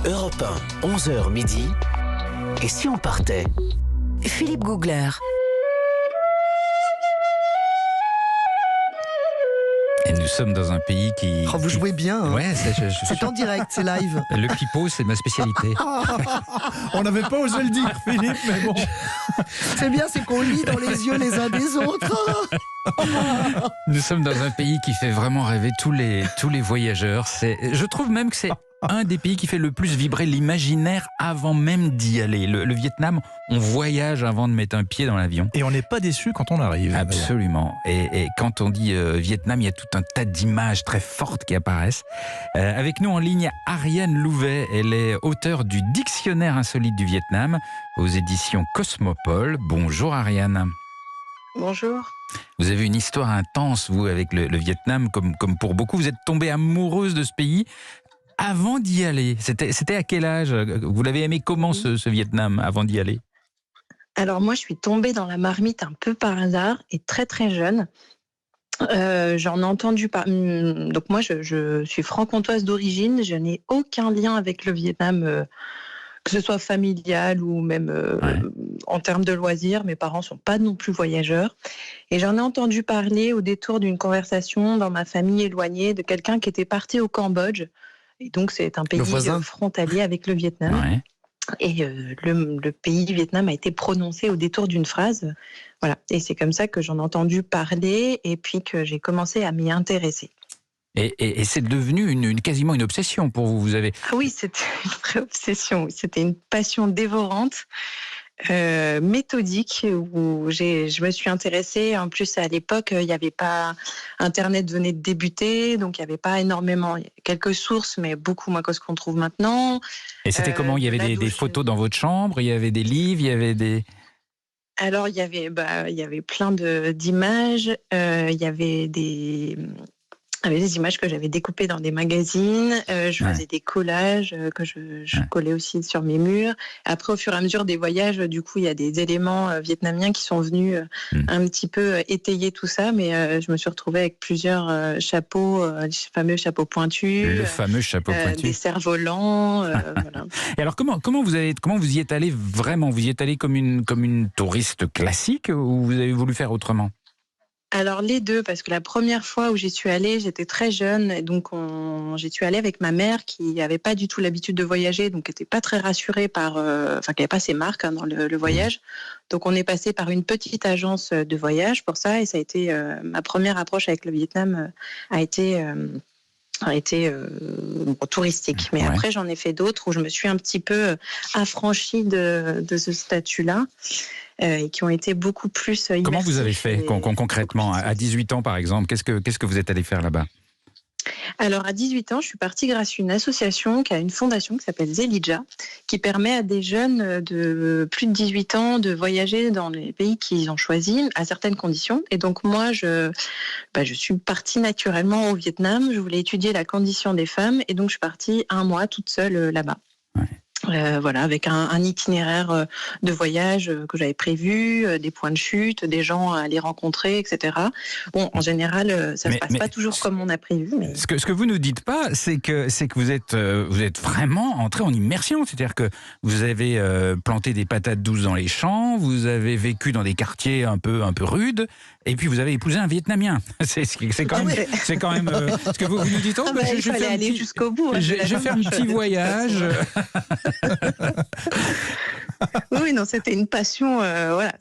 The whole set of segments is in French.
Europe 1, 11h midi. Et si on partait? Philippe Googler. Et nous sommes dans un pays qui... Oh, vous jouez bien. Hein. Ouais, c'est en direct, c'est live. Le pipeau, c'est ma spécialité. On n'avait pas osé le dire, Philippe, mais bon. C'est bien, c'est qu'on lit dans les yeux les uns des autres. Nous sommes dans un pays qui fait vraiment rêver tous les voyageurs. Je trouve même que c'est un des pays qui fait le plus vibrer l'imaginaire avant même d'y aller. Le Vietnam, on voyage avant de mettre un pied dans l'avion. Et on n'est pas déçu quand on arrive. Absolument. Et quand on dit Vietnam, il y a tout un tas d'images très fortes qui apparaissent. Avec nous en ligne, Ariane Louvet. Elle est auteure du Dictionnaire insolite du Vietnam aux éditions Cosmopole. Bonjour Ariane. Bonjour. Vous avez une histoire intense, vous, avec le Vietnam, comme pour beaucoup. Vous êtes tombée amoureuse de ce pays avant d'y aller. C'était à quel âge? Vous l'avez aimé comment, ce Vietnam, avant d'y aller? Alors moi, je suis tombée dans la marmite un peu par hasard et très très jeune. J'en ai entendu parler. Donc moi, je suis franc-comtoise d'origine. Je n'ai aucun lien avec le Vietnam, que ce soit familial ou même en termes de loisirs. Mes parents sont pas non plus voyageurs. Et j'en ai entendu parler au détour d'une conversation dans ma famille éloignée de quelqu'un qui était parti au Cambodge. Et donc, c'est un pays frontalier avec le Vietnam. Ouais. Et le pays du Vietnam a été prononcé au détour d'une phrase. Voilà. Et c'est comme ça que j'en ai entendu parler et puis que j'ai commencé à m'y intéresser. Et c'est devenu quasiment une obsession pour vous. Vous avez... Ah oui, c'était une vraie obsession. C'était une passion dévorante. Méthodique où je me suis intéressée. En plus, à l'époque, il n'y avait pas Internet venait de débuter, donc il n'y avait pas énormément. Il y avait quelques sources, mais beaucoup moins que ce qu'on trouve maintenant. Et c'était comment? Il y avait des photos dans votre chambre, il y avait des livres, il y avait des... Alors il y avait plein d'images. Il y avait des images que j'avais découpées dans des magazines. Je faisais des collages que je collais aussi sur mes murs. Après, au fur et à mesure des voyages, du coup, il y a des éléments vietnamiens qui sont venus un petit peu étayer tout ça. Mais je me suis retrouvée avec plusieurs chapeaux, les fameux chapeaux pointus. Le fameux chapeau pointu. Des cerfs-volants. Voilà. Et alors, comment vous y êtes allé vraiment? Vous y êtes allé comme une touriste classique ou vous avez voulu faire autrement? Alors les deux, parce que la première fois où j'y suis allée, j'étais très jeune, et donc j'y suis allée avec ma mère qui n'avait pas du tout l'habitude de voyager, donc qui n'était pas très rassurée qui n'avait pas ses marques dans le voyage. Donc on est passé par une petite agence de voyage pour ça, et ça a été ma première approche avec le Vietnam a été touristique. Mais après, j'en ai fait d'autres où je me suis un petit peu affranchie de ce statut-là. Et qui ont été beaucoup plus immersifs. Comment vous avez fait concrètement à 18 ans par exemple? Qu'est-ce que vous êtes allé faire là-bas? Alors à 18 ans, je suis partie grâce à une association qui a une fondation qui s'appelle Zelidja, qui permet à des jeunes de plus de 18 ans de voyager dans les pays qu'ils ont choisis à certaines conditions. Et donc moi, je suis partie naturellement au Vietnam. Je voulais étudier la condition des femmes et donc je suis partie 1 mois toute seule là-bas. Ouais. Avec un itinéraire de voyage que j'avais prévu, des points de chute, des gens à aller rencontrer, etc. Bon, en général, ça ne se passe pas toujours comme on a prévu. Mais... Ce que vous nous dites pas, c'est que vous êtes vraiment entré en immersion. C'est-à-dire que vous avez planté des patates douces dans les champs, vous avez vécu dans des quartiers un peu rudes, et puis vous avez épousé un Vietnamien. C'est quand même ce que vous nous dites. Il fallait aller jusqu'au bout. J'ai fait un petit voyage. Oui, non, c'était une passion,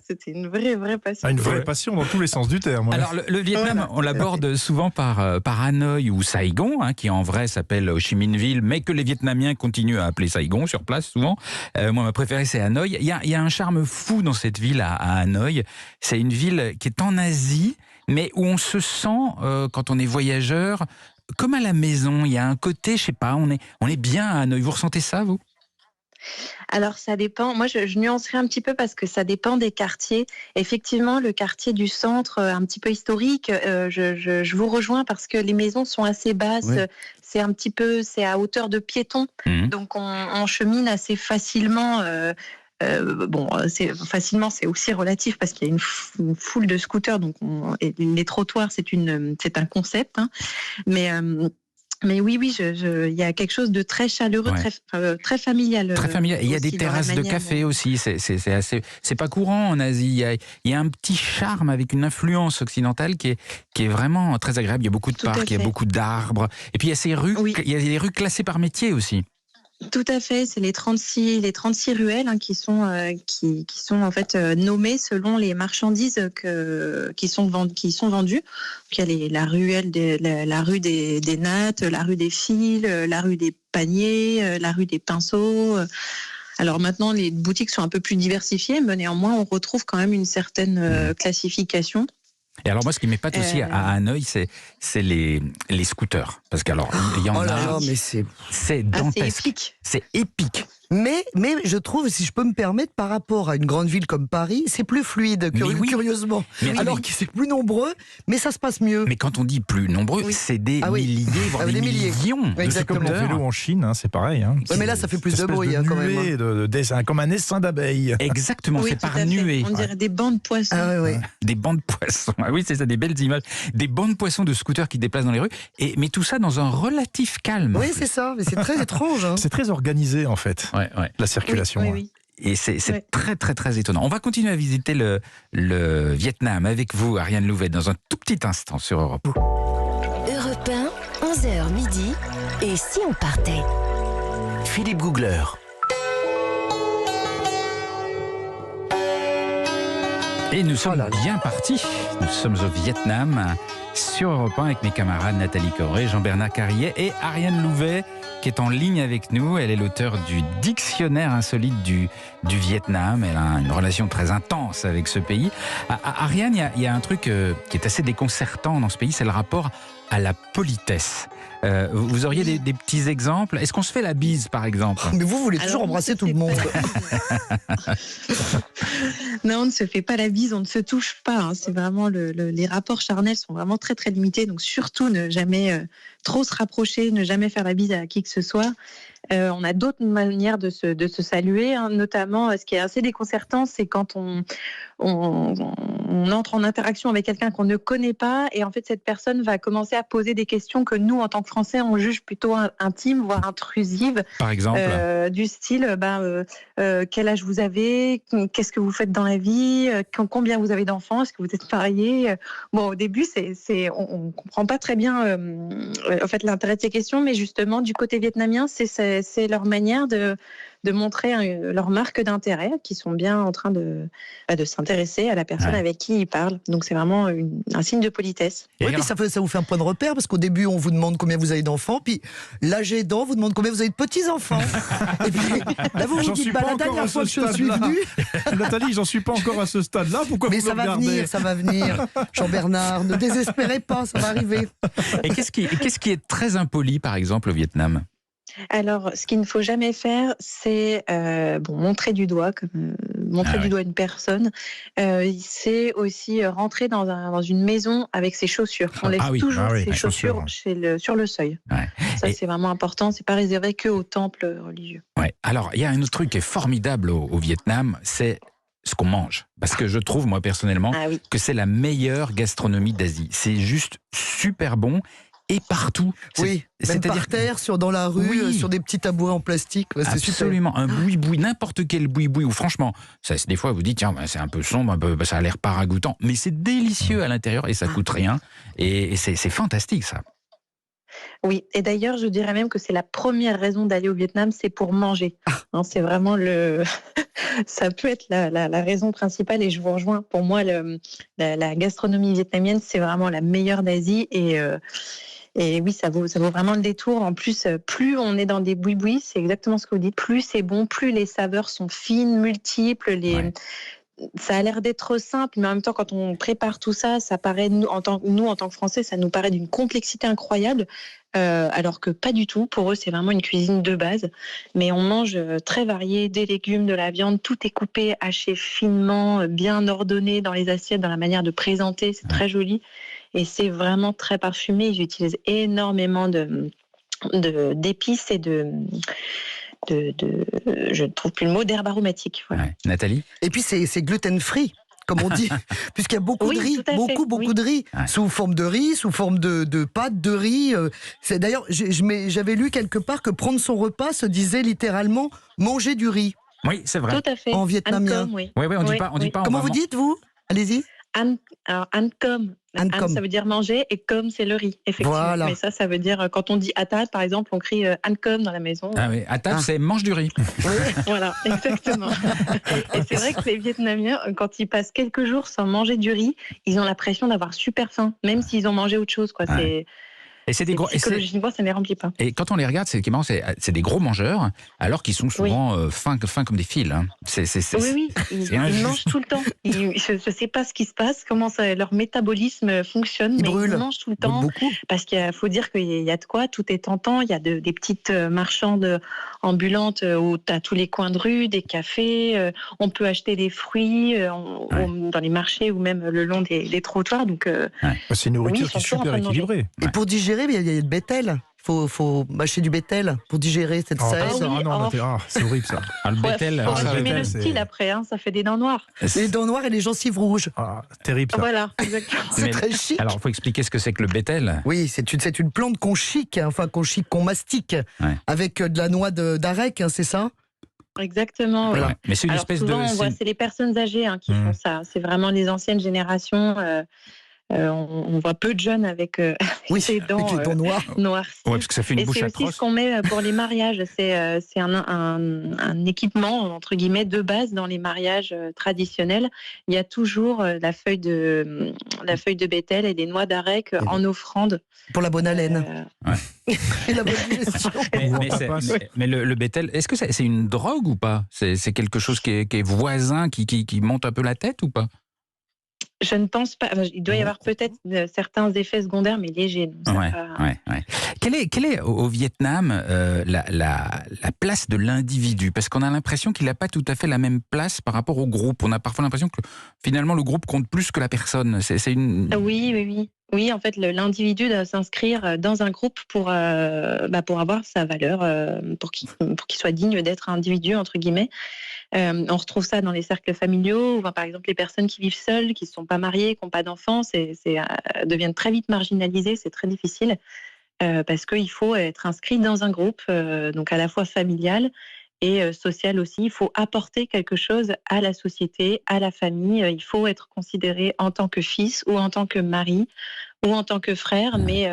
c'était une vraie passion. Une vraie passion dans tous les sens du terme. Alors, le Vietnam, on l'aborde souvent par Hanoï ou Saigon, qui en vrai s'appelle Ho Chi Minh Ville, mais que les Vietnamiens continuent à appeler Saigon sur place souvent. Moi, ma préférée, c'est Hanoï. Il y a un charme fou dans cette ville à Hanoï. C'est une ville qui est en Asie, mais où on se sent, quand on est voyageur, comme à la maison. Il y a un côté, je sais pas, on est bien à Hanoï. Vous ressentez ça, vous ? Alors ça dépend, moi je nuancerai un petit peu parce que ça dépend des quartiers. Effectivement, le quartier du centre, un petit peu historique, je vous rejoins parce que les maisons sont assez basses, oui. C'est à hauteur de piéton, donc on chemine assez facilement. C'est aussi relatif parce qu'il y a une foule de scooters, donc les trottoirs c'est un concept, mais Mais oui, il y a quelque chose de très chaleureux, Ouais. très familial. Très familial. Et il y a des aussi dans la terrasses de manière café dont- aussi. C'est pas courant en Asie. Il y a un petit charme avec une influence occidentale qui est vraiment très agréable. Il y a beaucoup de Tout à parcs, il y a fait. beaucoup d'arbres. Et puis il y a ces rues, Oui. il y a des rues classées par métier aussi. Tout à fait, c'est les 36 ruelles qui sont en fait nommées selon les marchandises qui sont vendues. Donc, il y a la rue des nattes, la rue des fils, la rue des paniers, la rue des pinceaux. Alors maintenant, les boutiques sont un peu plus diversifiées, mais néanmoins, on retrouve quand même une certaine classification. Et alors moi, ce qui m'épate aussi à Hanoï, c'est les scooters. Parce qu'alors, il y en Oh là a, là, mais c'est... c'est Ah, c'est dantesque. épique. C'est épique. Mais je trouve, si je peux me permettre, par rapport à une grande ville comme Paris, c'est plus fluide, Mais oui. curieusement. Mais Alors oui. que c'est plus nombreux, mais ça se passe mieux. Mais quand on dit plus nombreux, Oui. c'est des Ah oui. milliers, voire Ah oui, des des milliers. millions de Exactement. C'est comme le scooters. vélo en Chine, hein, c'est pareil. Hein. Ouais, mais là, ça fait plus de Espèce bruit, quand même. nuée c'est comme un essaim d'abeilles. Exactement, Oui, c'est tout à par fait. nuée. On dirait des bancs de poissons. Ah ouais. Des bancs de poissons. Ah oui, c'est ça, des belles images. Des bancs de poissons de scooters qui déplacent dans les rues. Mais tout ça dans un relatif calme. Oui, c'est ça, mais c'est très étrange. Hein. C'est très organisé en fait, Ouais. la circulation. Oui, hein. oui. Et c'est Ouais. très, très, très étonnant. On va continuer à visiter le Vietnam avec vous, Ariane Louvet, dans un tout petit instant sur Europe. Europe 1, 11h midi. Et si on partait? Philippe Googler. Et nous sommes Oh là là. bien partis. Nous sommes au Vietnam, sur Europe 1, avec mes camarades Nathalie Corré, Jean-Bernard Carrier et Ariane Louvet, qui est en ligne avec nous. Elle est l'auteure du dictionnaire insolite du Vietnam. Elle a une relation très intense avec ce pays. Ariane, il y a un truc qui est assez déconcertant dans ce pays, c'est le rapport à la politesse. Vous auriez des petits exemples? Est-ce qu'on se fait la bise, par exemple? Mais vous voulez toujours Alors, on embrasser se tout le fait monde. pas- Non, on ne se fait pas la bise, on ne se touche pas. Hein. C'est vraiment les rapports charnels sont vraiment très très limités. Donc surtout ne jamais trop se rapprocher, ne jamais faire la bise à qui que ce soit. On a d'autres manières de se saluer, hein. Notamment ce qui est assez déconcertant, c'est quand on entre en interaction avec quelqu'un qu'on ne connaît pas et en fait cette personne va commencer à poser des questions que nous en tant que Français on juge plutôt intimes, voire intrusives. Par exemple? Du style, quel âge vous avez, qu'est-ce que vous faites dans la vie, combien vous avez d'enfants, est-ce que vous êtes mariés. Bon, au début, on comprend pas très bien en fait l'intérêt de ces questions, mais justement du côté vietnamien, c'est leur manière de montrer leur marque d'intérêt, qui sont bien en train de s'intéresser à la personne avec qui ils parlent. Donc c'est vraiment un signe de politesse. Et Oui, puis alors- ça vous fait un point de repère, parce qu'au début, on vous demande combien vous avez d'enfants, puis l'âge aidant vous demande combien vous avez de petits-enfants. Et puis là, vous vous J'en dites, suis la pas encore à dernière ce fois que je suis stade-là. venu... Nathalie, j'en suis pas encore à ce stade-là. Pourquoi Mais vous ça me va regardez? venir, ça va venir. Jean-Bernard, ne désespérez pas, ça va arriver. Et qu'est-ce qui est très impoli, par exemple, au Vietnam? Alors, ce qu'il ne faut jamais faire, c'est montrer du doigt, du doigt une personne. C'est aussi rentrer dans une maison avec ses chaussures. On laisse toujours ses les chaussures chaussures. sur le seuil. Ouais. Ça, Et- c'est vraiment important. C'est pas réservé que aux temples religieux. Ouais. Alors, il y a un autre truc qui est formidable au Vietnam, c'est ce qu'on mange. Parce que je trouve, moi, personnellement, Ah oui. que c'est la meilleure gastronomie d'Asie. C'est juste super bon et partout. Oui, même par terre, dans la rue, Oui. sur des petits tabourets en plastique. Ouais, c'est super. Absolument, un boui-boui, n'importe quel boui-boui, où franchement, des fois vous dites, tiens, c'est un peu sombre, ça a l'air pas ragoûtant, mais c'est délicieux à l'intérieur et ça coûte rien, et c'est fantastique ça. Oui, et d'ailleurs, je dirais même que c'est la première raison d'aller au Vietnam, c'est pour manger. Hein, c'est vraiment ça peut être la raison principale, et je vous rejoins. Pour moi, la gastronomie vietnamienne, c'est vraiment la meilleure d'Asie, et oui, ça vaut vraiment le détour. En plus, plus on est dans des boui-boui, c'est exactement ce que vous dites, plus c'est bon, plus les saveurs sont fines, multiples, Ouais. Ça a l'air d'être simple, mais en même temps, quand on prépare tout ça, ça paraît, nous, en tant que Français, ça nous paraît d'une complexité incroyable, alors que pas du tout. Pour eux, c'est vraiment une cuisine de base. Mais on mange très varié, des légumes, de la viande, tout est coupé, haché finement, bien ordonné dans les assiettes, dans la manière de présenter, c'est très joli. Et c'est vraiment très parfumé. Ils utilisent énormément d'épices et je ne trouve plus le mot, d'herbes aromatiques. Voilà. Ouais. Nathalie? Et puis c'est gluten-free. comme on dit, puisqu'il y a beaucoup Oui, de riz, tout à fait, beaucoup oui. de riz, Ouais. sous forme de riz, sous forme de pâte de riz. C'est d'ailleurs, j'avais lu quelque part que prendre son repas se disait littéralement manger du riz Oui, c'est vrai. Tout à fait. en vietnamien. Ankom, oui. Oui, on dit Oui, pas, oui. on Comment va vous dites, vous? Allez-y. Alors, Ankom. Ankom. An, ça veut dire manger et comme c'est le riz, effectivement. Voilà. Mais ça veut dire, quand on dit à table, par exemple, on crie Ankom dans la maison. Ah oui, à table, Ah. c'est mange du riz. Voilà, exactement. Et c'est vrai que les Vietnamiens, quand ils passent quelques jours sans manger du riz, ils ont l'impression d'avoir super faim, même s'ils ont mangé autre chose. Quoi. Ouais. Et c'est des gros. Psychologiquement, ça ne les remplit pas. Et quand on les regarde, c'est qui est marrant, c'est des gros mangeurs, alors qu'ils sont souvent fins comme des fils. Hein. Oui, ils c'est injuste. mangent tout le temps. Je ne sais pas ce qui se passe, comment leur métabolisme fonctionne, Ils mais brûlent. ils mangent tout le temps. Beaucoup. Parce qu'il faut dire qu'il y a de quoi, tout est tentant. Il y a des petites marchandes ambulantes où tu as tous les coins de rue, des cafés. On peut acheter des fruits dans les marchés ou même le long des trottoirs. Donc, C'est une nourriture Oui, qui est ils sont toujours super en train de manger. équilibrée. Et pour digérer, il y a le bétel. Il faut mâcher du bétel pour digérer. Ça Ah, aide. oui, non, c'est horrible ça. Ah, le bétel. faut ça, assumer le le bétel, style après, ça fait des dents noires. Les dents noires et les gencives rouges. Ah, terrible ça. Voilà, exactement. C'est Mais- très chic. Alors, il faut expliquer ce que c'est que le bétel. Oui, c'est une plante qu'on chique, hein, qu'on mastique, Ouais. avec de la noix d'arec, hein, c'est ça? Exactement. Ouais. Oui. Mais c'est une Alors espèce souvent, de. on voit, c'est les personnes âgées qui font ça. C'est vraiment les anciennes générations. On voit peu de jeunes avec Oui, ces dents avec les dents noires. noircies. Ouais, parce que ça fait une Et bouche c'est aussi atroce. ce qu'on met pour les mariages. C'est un équipement, entre guillemets, de base dans les mariages traditionnels. Il y a toujours la feuille de bétel et les noix d'arec en offrande. Pour la bonne haleine. Euh, Et la bonne digestion. Mais le bétel, est-ce que c'est une drogue ou pas? C'est quelque chose qui est voisin, qui monte un peu la tête ou pas? Je ne pense pas. Il doit y avoir peut-être certains effets secondaires, mais légers. Donc ça Ouais, va- ouais. Quelle est au Vietnam la place de l'individu? Parce qu'on a l'impression qu'il n'a pas tout à fait la même place par rapport au groupe. On a parfois l'impression que finalement le groupe compte plus que la personne. C'est une. Oui. Oui, en fait, l'individu doit s'inscrire dans un groupe pour avoir sa valeur, pour qu'il soit digne d'être individu, entre guillemets. On retrouve ça dans les cercles familiaux, par exemple les personnes qui vivent seules, qui ne sont pas mariées, qui n'ont pas d'enfants, deviennent très vite marginalisées, c'est très difficile, parce qu'il faut être inscrit dans un groupe, donc à la fois familial et social aussi. Il faut apporter quelque chose à la société, à la famille. Il faut être considéré en tant que fils ou en tant que mari ou en tant que frère, mais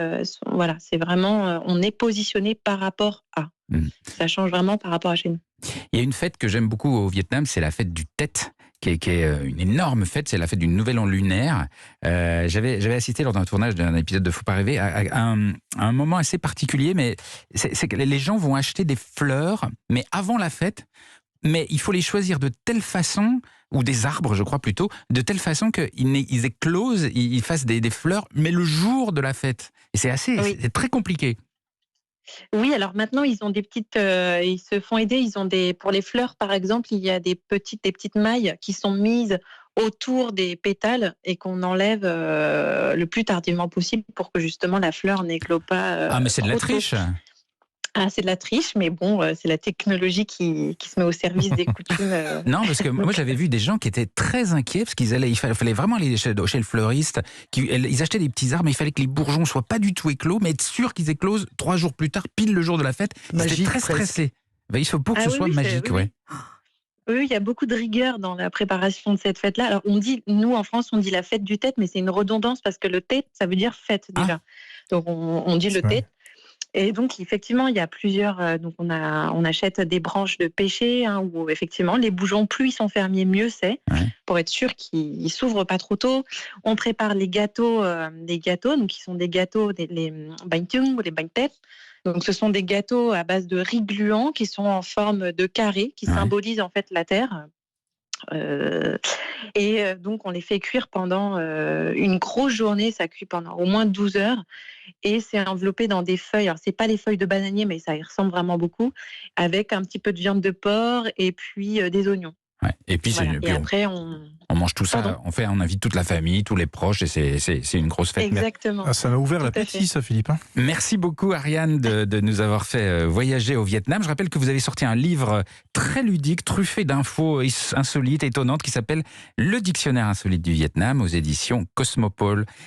voilà, c'est vraiment, on est positionné par rapport à. Ça change vraiment par rapport à chez nous. Il y a une fête que j'aime beaucoup au Vietnam, c'est la fête du Tet, qui est une énorme fête, c'est la fête du Nouvel An lunaire. J'avais assisté lors d'un tournage d'un épisode de Faut pas rêver à un moment assez particulier, mais c'est que les gens vont acheter des fleurs, mais avant la fête, mais il faut les choisir de telle façon, ou des arbres, je crois plutôt, de telle façon qu'ils éclosent, ils fassent des fleurs, mais le jour de la fête. Et Oui. c'est très compliqué. Oui, alors maintenant ils ont des petites, ils se font aider. Ils ont pour les fleurs par exemple, il y a des petites mailles qui sont mises autour des pétales et qu'on enlève le plus tardivement possible pour que justement la fleur n'éclose pas. Ah, mais c'est de la trop tôt. triche. Ah, c'est de la triche, mais bon, c'est la technologie qui se met au service des coutumes. Non, parce que moi j'avais vu des gens qui étaient très inquiets parce il fallait vraiment aller chez le fleuriste. Ils achetaient des petits arbres, mais il fallait que les bourgeons soient pas du tout éclos, mais être sûr qu'ils éclosent 3 jours plus tard, pile le jour de la fête. Ils étaient Magique, très stressés. Ben, il faut pour que ce soit magique, oui. ouais. Oui, il y a beaucoup de rigueur dans la préparation de cette fête-là. Alors, nous, en France, on dit la fête du Tet, mais c'est une redondance parce que le Tet, ça veut dire fête déjà. Donc, on dit le Tet. Et donc, effectivement, il y a plusieurs. Donc, on achète des branches de pêcher, où effectivement, les bourgeons, plus ils sont fermiers, mieux c'est, pour être sûr qu'ils s'ouvrent pas trop tôt. On prépare les gâteaux, donc qui sont des gâteaux, les bánh chưng ou les bánh tét. Donc, ce sont des gâteaux à base de riz gluant qui sont en forme de carré, qui symbolisent en fait la terre. Donc, on les fait cuire pendant une grosse journée. Ça cuit pendant au moins 12 heures. Et c'est enveloppé dans des feuilles. Alors, c'est pas les feuilles de bananier, mais ça y ressemble vraiment beaucoup. Avec un petit peu de viande de porc et puis des oignons. Ouais. Et puis, Voilà. puis Et après, on... on mange tout ça, Pardon on invite toute la famille, tous les proches, et c'est une grosse fête. Exactement. Ah, ça m'a ouvert Tout à l'appétit, fait. ça, Philippe. Hein. Merci beaucoup, Ariane, de nous avoir fait voyager au Vietnam. Je rappelle que vous avez sorti un livre très ludique, truffé d'infos insolites, étonnantes, qui s'appelle Le Dictionnaire insolite du Vietnam, aux éditions Cosmopole.